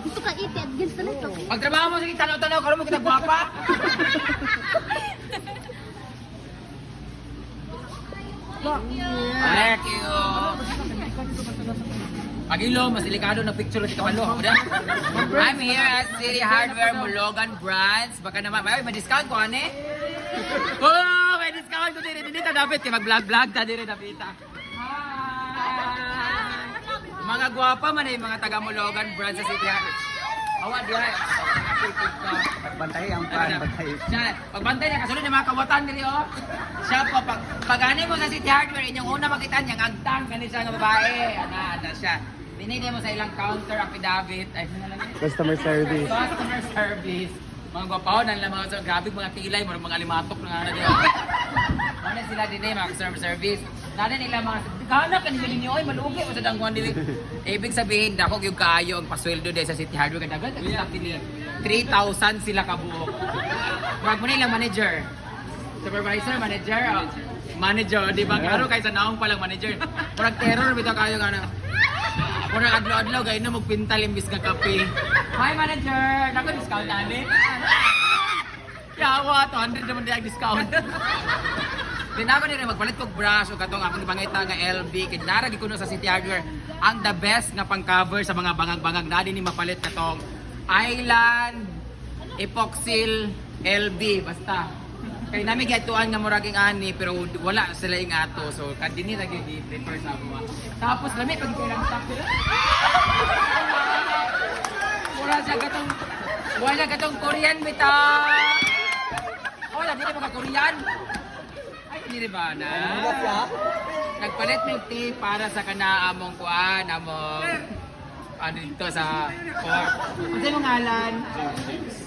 Gusto ka iti at gins na ito. Pagtrabaho mo, sige, tanaw-tanaw, karoon mo kita guwapa. Thank you. Pagilo, mas delikado na picture si Kabalo. I'm here at City Hardware Mologan Brands. Baka naman, may discount ko, ane? Oh, may discount ko din. Hindi ta dapat, mag-vlog-vlog ta din, dapat. Hi! Mga guwapa man ay mga taga Mologan Brands sa City Hardware. Awa, diya. Pagbantay ang pagbantay. Siya, pagbantay niya, kasunod yung mga kawatan nila, oh. Siya po, pag-ani mo sa City Hardware, inyong una makita niya, agtang, ganit siya ng babae. Ana siya. Binili mo sa ilang counter, affidavit. Ay, ano lang yun? Customer service. Customer service. Mga gwapaw, nanila mga so, grabe mga kilay, mga limatok na nga na diyo. Ano sila din mga customer service. Nada nila mga, kala ka nila ninyo, ay malugi mo sa dangguan nila. Ibig sabihin, dako yung kaayo ang pasweldo din sa City Hardware. Kadagal, 3,000 sila kabuok. Huwag mo nilang manager. Supervisor, manager, manager, di ba? Karo kaysa naong palang manager. Parang terror, bito kayo ka na. Parang adlaw-adlaw, gaya na magpintal imbis nga kape. Hi, manager! Naku, discount namin. Yawa, 200 naman din ang discount. Din ako nila magpalit kong brush o katong akong pangita nga LB. Kinaragi ko no sa City Hardware. Ang the best nga pang-cover sa mga bangag-bangag. Nadi ni mapalit katong Island, Epoxyl, LB. Basta. Kaya namin gatuan nga muraging ani pero wala sila yung ato. So, kadini lagi i-prefer sa mga. Tapos lami pag ilang stock sila. Wala siya katong Korean bita. Oh, labi na mga Korean. Ay, hindi ba na? Nagpalit ng tea para sa kanaamong kuan, among ano dito sa court. Ano yung ngalan?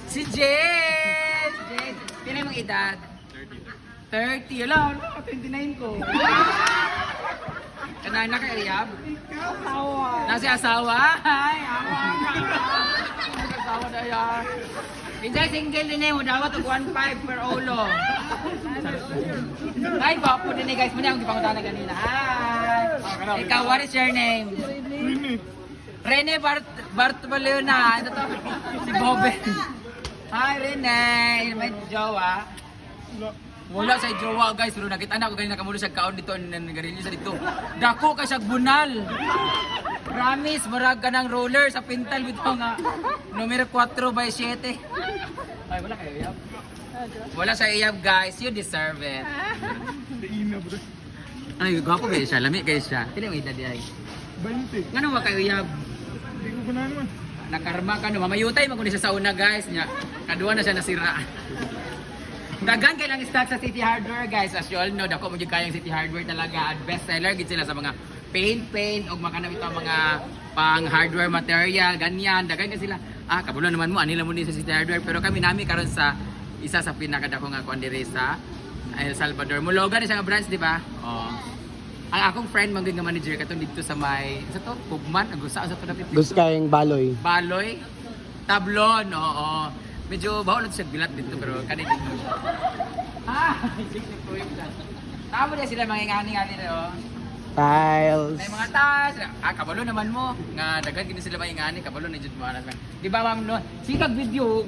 Si Jade! Jade, pinay mong edad? 30. Wala, 29 ko. Kanana ka, Riyab? Asawa. Nasi asawa? Ay, awa ka. Asawa na yan. Pinjay single din eh, dawat og 1.5 per ulo. Ay, bapo din eh guys. Muna akong ipangutanan kanina. Hi! Ikaw, what is your name? Rene Bartolona. Ito to. Si Boben. Hi, Rene. May jowa. Wala sa jowa guys, pero nakita na ako ganyan nakamulo sa kaon dito, nagarilyo sa dito. Dako ka siya bunal. Promise, marag ka ng roller sa pintal bito nga. Numero 4/7. Ay, wala kayo iyab. Wala sa iyab guys, you deserve it. Ay, gwapo kayo siya, lami kayo siya. Pili mo edad ay. 20. Ngano ba kayo iyab? Hindi ko na naman. Nakarma ka no, mamayutay magkunin siya sa una guys niya. Kaduwa na siya nasira. Dagan kay lang stock sa City Hardware guys. As you all know, dako mo jud kayang City Hardware talaga at best seller gid sila sa mga paint og makanang ito mga pang hardware material ganyan. Dagan ka sila. Kabulo naman mo anila mo ni sa City Hardware pero kami nami karon sa isa sa pinakadako nga kuan diri sa El Salvador. Mologan siya nga branch, di ba? Oh. Ang akong friend man nga manager katong dito sa may sa to Pugman, agusa sa to dapat. Gusto kayong baloy. Baloy. Tablon, oo. Medyo bawal lang siya bilat dito pero kanina dito. Significant point lang. Tama din sila mga ingani-ngani na oh. Tiles. May mga tiles. Kabalo naman mo. Nga daghan gini sila mga ingani, kabalo na jud mo anas lang. Di ba ma'am no? Sikag video.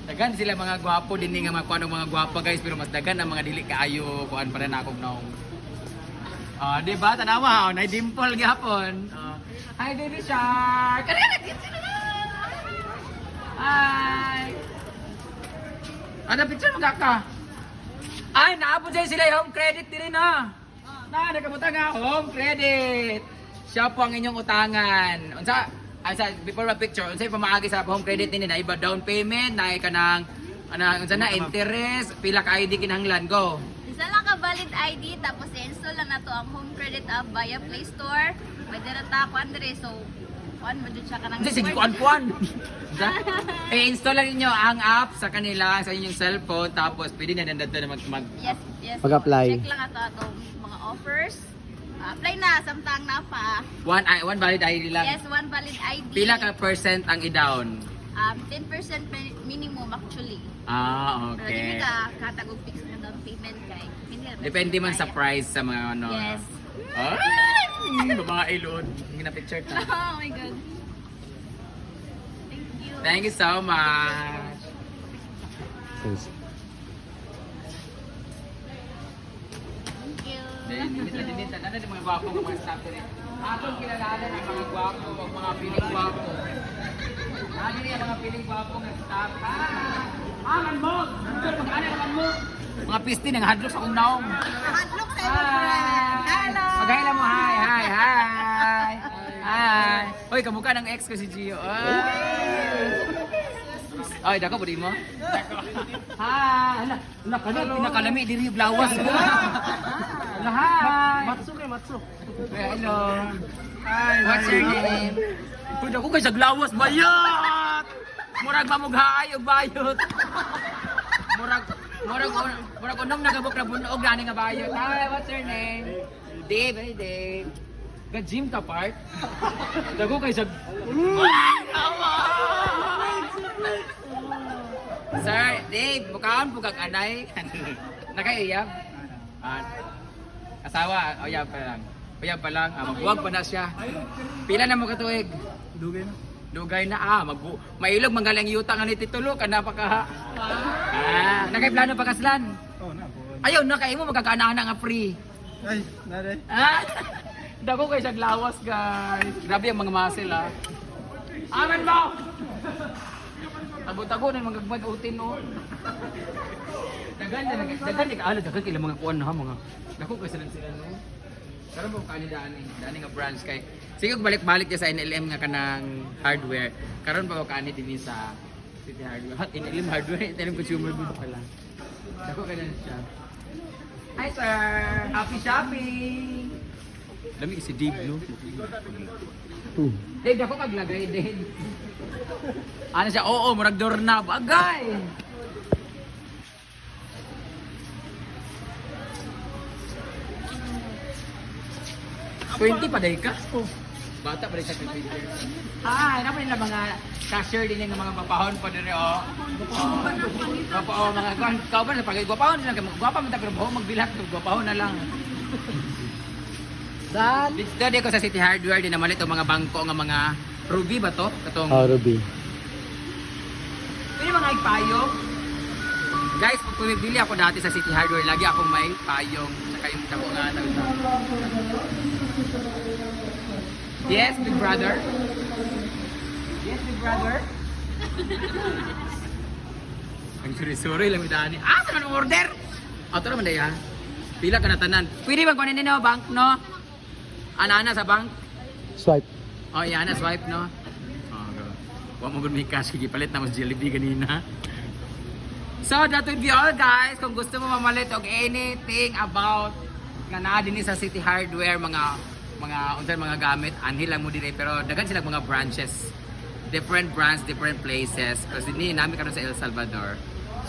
Daghan sila mga gwapo din nga mga kuanong mga gwapo guys pero mas daghan ang mga dili kaayo kuan pa rin akong naong. Di ba tanawa, na dimple gyapon. Hi Baby Shark. Hi! Ano picture mo ka? Ay, naabot dyan sila yung home credit din na. Nakamuta nga, home credit. Siya po ang inyong utangan. Unsa, before ma picture, unsa yung pamaagi sa home credit din na iba down payment, na ka ng, unsa na, interest, pila ka ID kinahanglan, go. Isa lang ka valid ID, tapos i-install lang na to ang home credit app via Play Store. Pwede na takuan dire, so kuan mo dyan siya ka ng Sige, kuan-kuan. I-install lang ninyo ang app sa kanila, sa inyong cellphone, tapos pwede na nandito na Yes. Mag-apply. Check lang ato atong mga offers. Apply na, samtang na pa. One valid ID lang. Yes, one valid ID. Pila ka percent ang i-down? 10% minimum actually. Pero Okay. hindi ka katagog fixed na down payment kay. Depende man sa price sa mga ano. Yes. Ay! Babae, Lord. Hindi na picture ta. Oh my God. Thank you. Thank you so much. Thanks. Thank you. Dinita. Nana yung mga gwapo ng mga staff rin. Atong kilalanan ang mga gwapo, ang mga piling gwapo. Nani rin ang mga piling gwapo ng staff. Man mo! Mag-ano naman mo? Mga pisti ng hadlok sa kong naong. Hadlok sa Hi! Mag-hi mo, hi! Hi! Hoy, kamukha ng ex ko si Gio. Ay, dako po di mo? Hi! Hala, pinakalami, diri yung blawas. Hala, hi! Matsu kay Matsu. Hello. Hi, what's your name? Pwede ako kay sa glawas, bayot! Murag mamughaay og bayot. Murag unong nagabok na bunog gani nga bayot. Hi, what's your name? Dave, hey Dave. Ga-gym ka part? Dago kay sa... Sir, Dave, mukhaan po kang anay. Nakaiyab? Asawa, oyab pa lang. Oyab pa lang, magbuwag pa na siya. Pila na mo katuig? Dugay na. Dugay na mailog manggalang yuta nga ni Titulo ka napaka. Nakaiplano pa kaslan. Oh, na po. Ayaw na kay mo magkakaana nga free. Ay, nare. Dako kay sa glawas guys. Grabe ang mga muscle Amen mo. Tago-tago na mga gagmag-utin no. Dagan kila mga kuan na mga. Dako kay sila no. Karon mo kanidaan dani nga branch kay sige balik-balik sa NLM nga kanang hardware. Karon pa ko kani dinhi sa City Hardware. NLM hardware, NLM consumer goods pa lang. Dako kay na siya. Hi sir, happy shopping. Dami si Dave no. Dave dako kaglagay Dave. Ano siya? Oo, murag doorknob. Agay. $20 pa dahil ka? Bata pa rin sa computer. Ano nila mga cashier din yung mga papahon pa din papahon mga kauban na pagay gwapahon nila gwapa man ta pero buho magbilat gwapahon na lang. Dito ko sa City Hardware din naman ito mga bangko nga mga Ruby ba to? Katong Ruby. Pwede mga payong. Guys, kung pumibili ako dati sa City Hardware, lagi akong may payong. Saka yung dako nga Yes, big brother. Yes, big brother. Ang sorry lang itani. Saan man order? Ito naman daya. Pila ka na tanan. Pwede bang kunin nyo bank, no? Ana sa bank? Swipe. Oh, yan na, swipe, no? Huwag mo may cash, kikipalit na mas Jollibee kanina. So, that would be all, guys. Kung gusto mo mamalit o anything about nga naa din sa City Hardware, mga gamit, anhil lang mo din pero dagan sila mga branches. Different brands, different places. Kasi din namin karon sa El Salvador.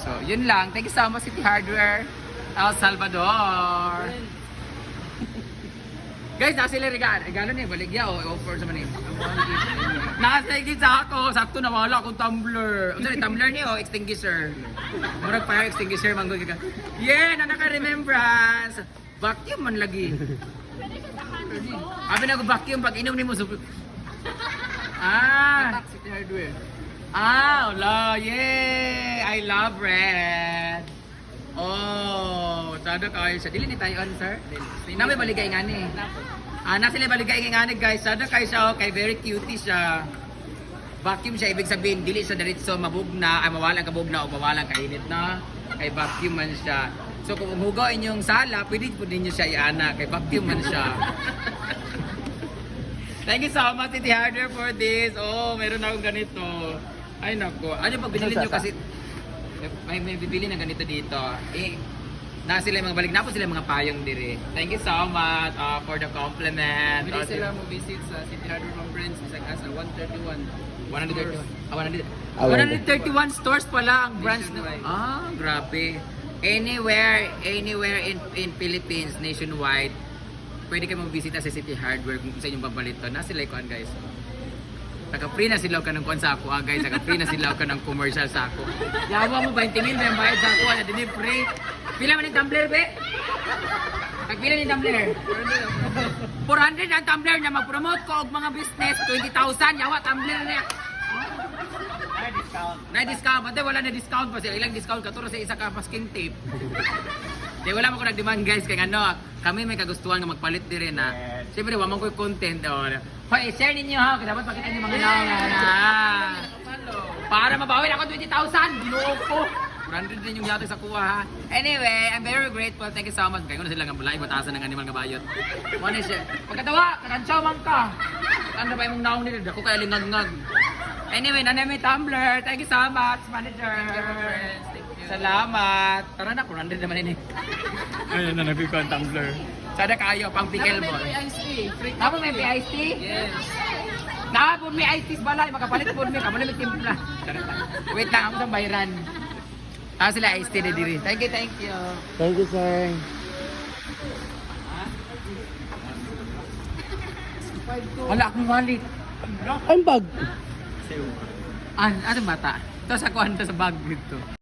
So, yun lang. Thank you so much, City Hardware, El Salvador. Guys, nasa sila regalo niya, baligya o offer sa manin. Nasa higit sa ako, sakto na wala akong tumbler. Ano tumbler niya o extinguisher? Murag fire extinguisher, manggo ka. Yeah, na naka-remembrance. Vacuum man lagi. Abi na ko vacuum pag inom nimo so. City Hardware. Wala. Yay! I love red. Oh, tada kayo siya. Dili ni tayo sir. Nami baligay ngani. Na sila baligay ngani guys. Tada kayo siya kay very cutie siya. Vacuum siya ibig sabihin dili siya diretso mabugna, ay mawalan ka bugna o mawalan ka init na. Kay vacuum man siya. So kung umugaw inyong sala, pwede po din niyo siya iana kay vacuum man siya. Thank you so much City Hardware for this. Oh, meron akong ganito. Ay nako. Ano pag binili niyo kasi may bibili na ganito dito. Na sila mga balik na po sila mga payong dire. Thank you so much for the compliment. Pwede sila mo visit sa City Hardware mga friends isang asa 131. 131 stores pala ang branch na. Nationwide. Grabe. Anywhere in Philippines nationwide. Pwede kayo magbisita sa City Hardware kung sa inyong pabalito. Na sila ikuan guys. Naka-free na sila ka ng kuan sa ako guys. Naka-free na sila ka ng commercial sa ako. Yawa mo 20,000 na yung bayad sa ako. Na din free. Pila man yung tumbler be? Nagpila ni tumbler. 400 ang tumbler niya. Mag-promote ko og mga business. 20,000. Yawa, tumbler niya. Na-discount. Pati wala na discount pa siya. Ilang discount ka? Turo sa isa ka masking tape. Di wala mo ko nag-demand guys. Kaya ano, kami may kagustuhan nga magpalit din rin na. Siyempre, waman ko yung content. Hoy, share ninyo ha. Kasi dapat makita niyo mga naungan na. Para mabawin ako 20,000. Binuog ko. 400 din yung yata sa kuha ha. Anyway, I'm very grateful. Thank you so much. Kaya ko na sila nga bulay. Batasan ng animal nga bayot. One is pagkatawa, kakansyaw man ka. Ano ba yung naong nila? Ako kaya lingag-ngag. Anyway, nanay may tumbler. Thank you so much, manager. Salamat. Tara na, 400 naman ini. Ayun na, nabig ko ang tumbler. Sada kayo, pang pickleball. Tapos may iced tea? Yes. Nakapon may iced tea balay, makapalit po may kamo na may timpla. Wait lang, ako sa bayran. Tapos sila iced tea na diri. Thank you, thank you. Thank you, sir. Wala akong wallet. Ang bag. Ano bata? Ito sa kuhan, ito sa bag dito.